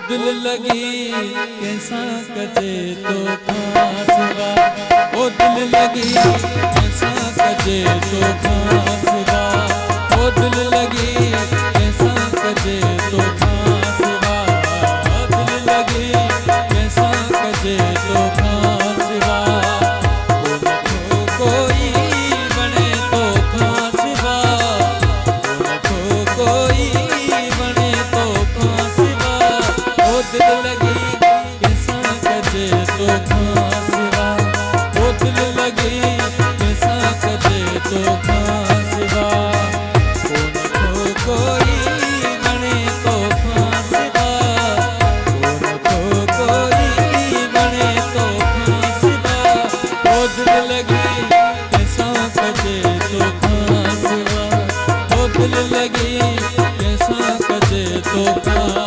दिल लगी कैसा कजे तो खासवा, ओ दिल लगी कैसा कजे तो खासवा, ओ दिल लगी कैसा कजे तो खासवा, दिल लगी कैसा कजे तो खासवा, कोई बने तो खासवा, कोई बने तो खासवा, ओ दिल लगी कैसा कजे तो खासवा, ओ दिल लगी कैसा कजे तो खासवा, कोई बने तो खासवा, कोई बने तो खासवा, ओ दिल लगी कैसा कजे तो खासवा, ओ दिल लगी कैसा कजे तो खासवा।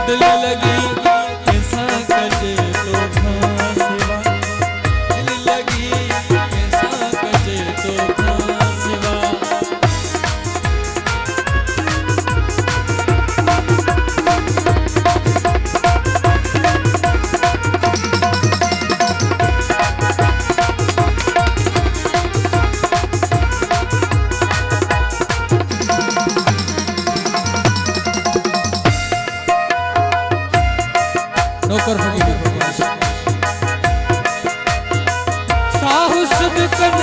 दिल लगी कैसा कजे तो खासवा, दिल लगी कैसा कजे तो खासवा। नौकर फकीर साहुस बिकन